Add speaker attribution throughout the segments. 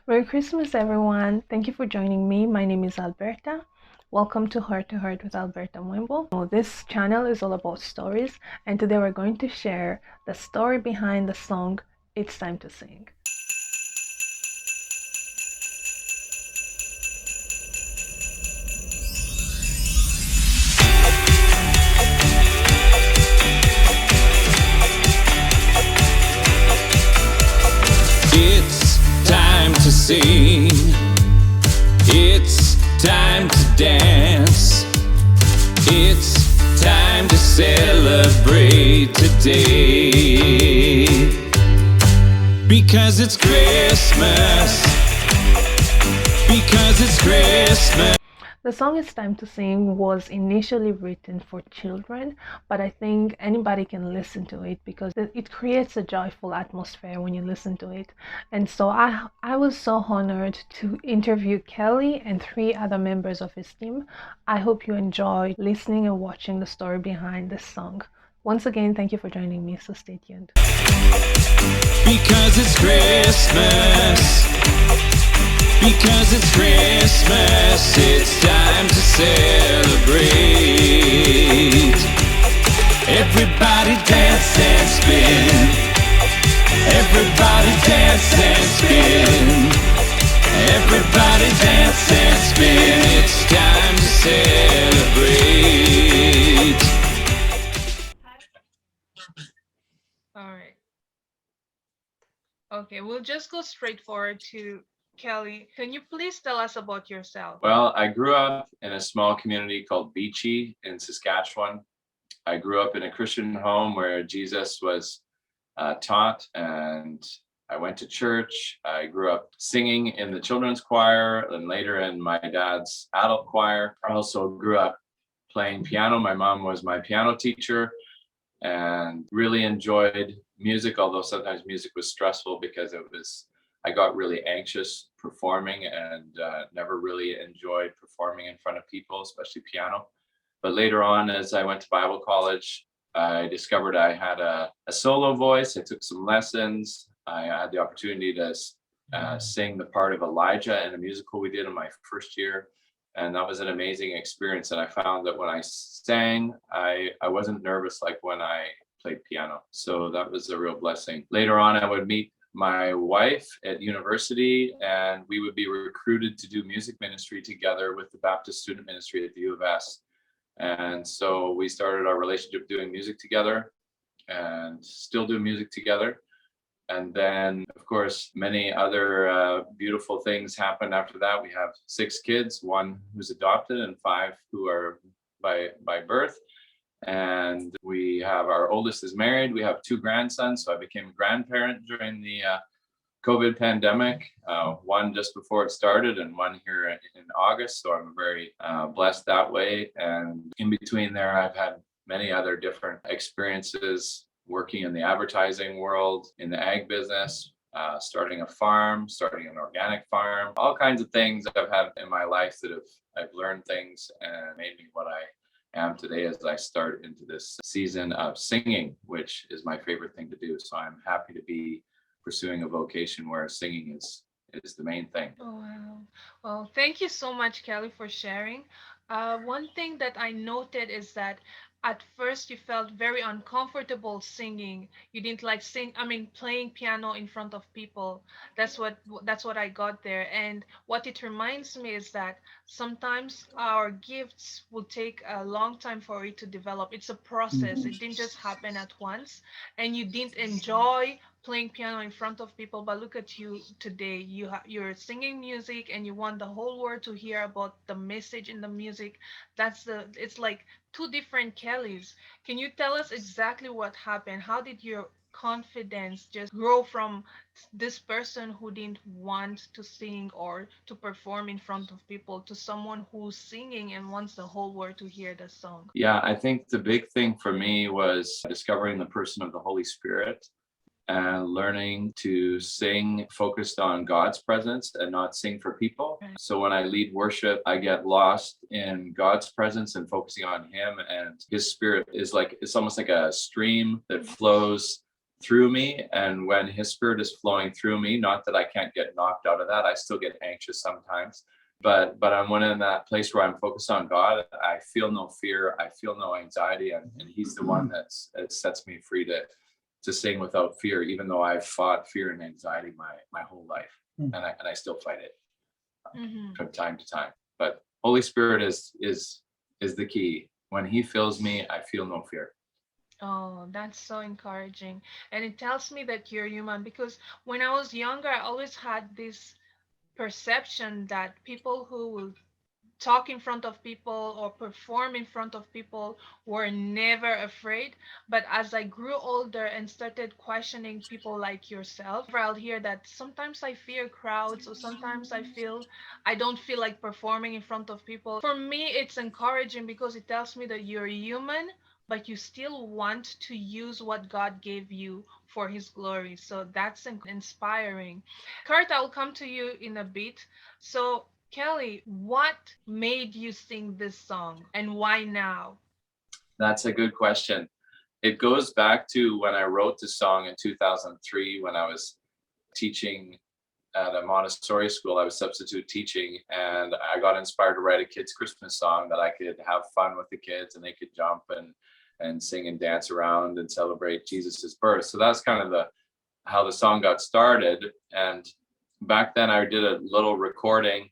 Speaker 1: Merry Christmas, everyone. Thank you for joining me. My name is Alberta. Welcome to Heart with Alberta Muembo. This channel is all about stories, and today we're going to share the story behind the song It's Time to Sing.
Speaker 2: It's time to sing. It's time to dance. It's time to celebrate today. Because it's Christmas. Because it's Christmas.
Speaker 1: The song It's Time to Sing was initially written for children, but I think anybody can listen to it because it creates a joyful atmosphere when you listen to it. And so I was so honored to interview Kelly and 3 other members of his team. I hope you enjoyed listening and watching the story behind this song. Once again, thank you for joining me, so stay tuned.
Speaker 2: Because it's Christmas. Because it's Christmas, it's time to celebrate. Everybody dance and spin. Everybody dance and spin. Everybody dance and spin. It's time to celebrate.
Speaker 3: All right. Okay, we'll just go straight forward to Kelly. Can you please tell us about yourself?
Speaker 4: Well, I grew up in a small community called Beachy in Saskatchewan. I grew up in a Christian home where Jesus was taught, and I went to church. I grew up singing in the children's choir and later in my dad's adult choir. I also grew up playing piano. My mom was my piano teacher and really enjoyed music, although sometimes music was stressful because I got really anxious performing and never really enjoyed performing in front of people, especially piano. But later on, as I went to Bible college, I discovered I had a solo voice. I took some lessons. I had the opportunity to sing the part of Elijah in a musical we did in my first year. And that was an amazing experience. And I found that when I sang, I wasn't nervous like when I played piano. So that was a real blessing. Later on, I would meet my wife at university, and we would be recruited to do music ministry together with the Baptist Student Ministry at the U of S. And so we started our relationship doing music together and still do music together. And then, of course, many other beautiful things happened after that. We have 6 kids, 1 who's adopted and 5 who are by birth. And we have, our oldest is married. We have 2 grandsons. So I became a grandparent during the COVID pandemic, 1 just before it started and 1 here in August. So I'm very blessed that way. And in between there, I've had many other different experiences working in the advertising world, in the ag business, starting a farm, starting an organic farm, all kinds of things I've had in my life that I've learned things and made me what I am today as I start into this season of singing, which is my favorite thing to do. So I'm happy to be pursuing a vocation where singing is the main thing.
Speaker 3: Oh, wow. Well, thank you so much, Kelly, for sharing. One thing that I noted is that at first you felt very uncomfortable singing. You didn't like playing piano in front of people. That's what I got there. And what it reminds me is that sometimes our gifts will take a long time for it to develop. It's a process. It didn't just happen at once, and you didn't enjoy playing piano in front of people, but look at you today. You're singing music and you want the whole world to hear about the message in the music. It's like 2 different Kellys. Can you tell us exactly what happened? How did your confidence just grow from this person who didn't want to sing or to perform in front of people to someone who's singing and wants the whole world to hear the song?
Speaker 4: Yeah, I think the big thing for me was discovering the person of the Holy Spirit and learning to sing focused on God's presence and not sing for people.
Speaker 3: Right.
Speaker 4: So when I lead worship, I get lost in God's presence and focusing on Him, and His Spirit is like, it's almost like a stream that flows through me. And when his spirit is flowing through me, not that I can't get knocked out of that, I still get anxious sometimes. But I'm when in that place where I'm focused on God, I feel no fear, I feel no anxiety, and he's the one that sets me free to sing without fear, even though I've fought fear and anxiety my whole life. And I still fight it from time to time. But Holy Spirit is the key. When he fills me, I feel no fear.
Speaker 3: Oh, that's so encouraging. And it tells me that you're human because when I was younger, I always had this perception that people who will talk in front of people or perform in front of people were never afraid. But as I grew older and started questioning people like yourself, I'll hear that sometimes I fear crowds, or sometimes I don't feel like performing in front of people. For me, it's encouraging because it tells me that you're human, but you still want to use what God gave you for his glory. So that's inspiring. Kurt, I'll come to you in a bit. So Kelly, what made you sing this song and why now?
Speaker 4: That's a good question. It goes back to when I wrote the song in 2003 when I was teaching at a Montessori school. I was substitute teaching, and I got inspired to write a kids' Christmas song that I could have fun with the kids and they could jump and sing and dance around and celebrate Jesus's birth. So that's kind of how the song got started. And back then I did a little recording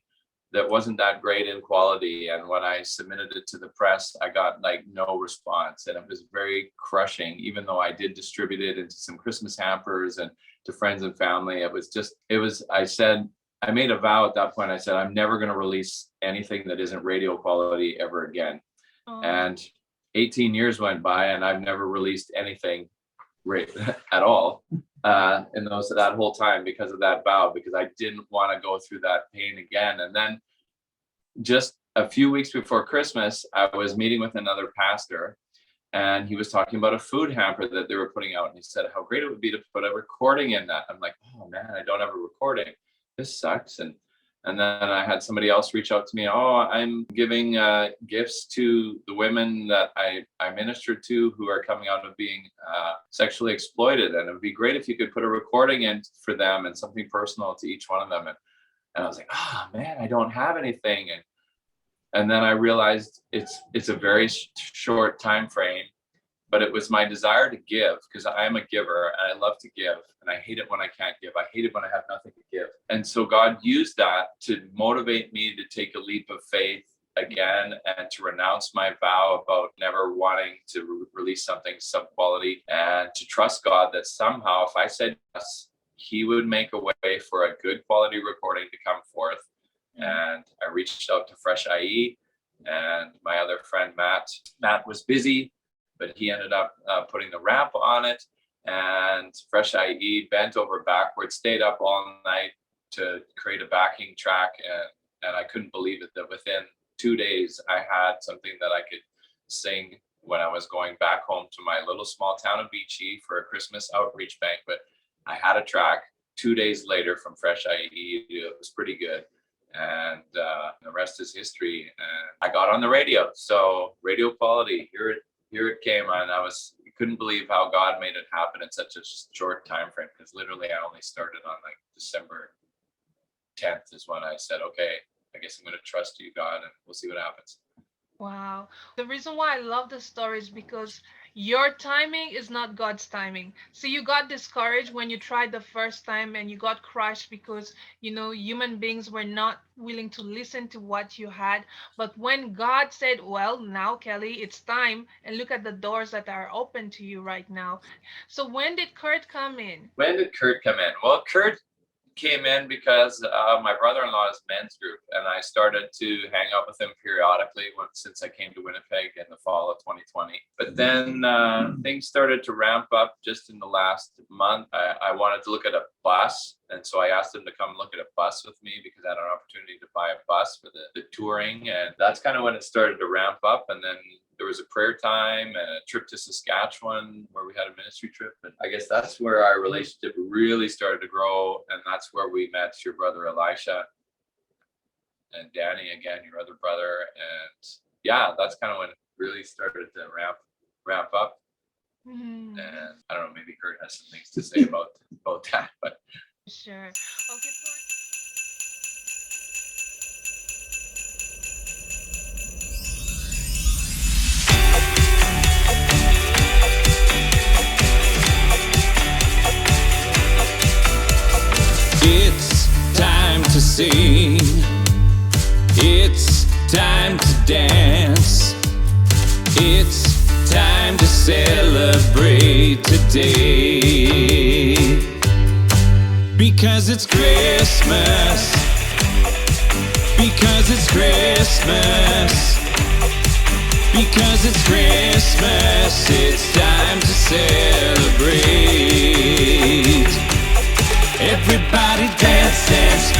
Speaker 4: that wasn't that great in quality, and when I submitted it to the press, I got like no response, and it was very crushing. Even though I did distribute it into some Christmas hampers and to friends and family, I made a vow at that point. I said, I'm never going to release anything that isn't radio quality ever again.
Speaker 3: Oh.
Speaker 4: And 18 years went by and I've never released anything at all in that whole time because of that vow, because I didn't want to go through that pain again. And then just a few weeks before Christmas, I was meeting with another pastor, and he was talking about a food hamper that they were putting out. And he said how great it would be to put a recording in that. I'm like, oh man, I don't have a recording. This sucks. And then I had somebody else reach out to me. Oh, I'm giving gifts to the women that I ministered to who are coming out of being sexually exploited. And it would be great if you could put a recording in for them and something personal to each one of them. And I was like, oh man, I don't have anything. And then I realized it's a very short time frame, but it was my desire to give, because I am a giver and I love to give, and I hate it when I can't give. I hate it when I have nothing to give. And so God used that to motivate me to take a leap of faith again and to renounce my vow about never wanting to release something sub-quality, and to trust God that somehow if I said yes, he would make a way for a good quality recording to come forth. And I reached out to Fresh IE, and my other friend, Matt was busy, but he ended up putting the wrap on it. And Fresh IE bent over backwards, stayed up all night to create a backing track. And I couldn't believe it that within 2 days, I had something that I could sing when I was going back home to my little small town of Beachy for a Christmas outreach banquet. I had a track 2 days later from Fresh IE. It was pretty good. And the rest is history. And I got on the radio. So radio quality, here it came. And I couldn't believe how God made it happen in such a short time frame, because literally I only started on like December 10th is when I said, okay, I guess I'm going to trust you, God, and we'll see what happens.
Speaker 3: Wow. The reason why I love the story is because your timing is not God's timing. So you got discouraged when you tried the first time and you got crushed because, human beings were not willing to listen to what you had. But when God said, well, now, Kelly, it's time, and look at the doors that are open to you right now. So when did Kurt come in?
Speaker 4: When did Kurt come in? Well, Kurt came in because my brother-in-law's men's group, and I started to hang out with him periodically since I came to Winnipeg in the fall of 2020. But then things started to ramp up just in the last month. I wanted to look at a bus, and so I asked him to come look at a bus with me because I had an opportunity to buy a bus for the touring, and that's kind of when it started to ramp up. And then there was a prayer time and a trip to Saskatchewan where we had a ministry trip. And I guess that's where our relationship really started to grow. And that's where we met your brother, Elisha, and Danny, again, your other brother. And yeah, that's kind of when it really started to ramp up.
Speaker 3: Mhm.
Speaker 4: And I don't know, maybe Kurt has some things to say about that, but
Speaker 3: Sure. Okay,
Speaker 2: It's time to sing. It's time to dance. It's time to celebrate today. Because it's Christmas. Because it's Christmas. Because it's Christmas. It's time to celebrate. Everybody dance, dance,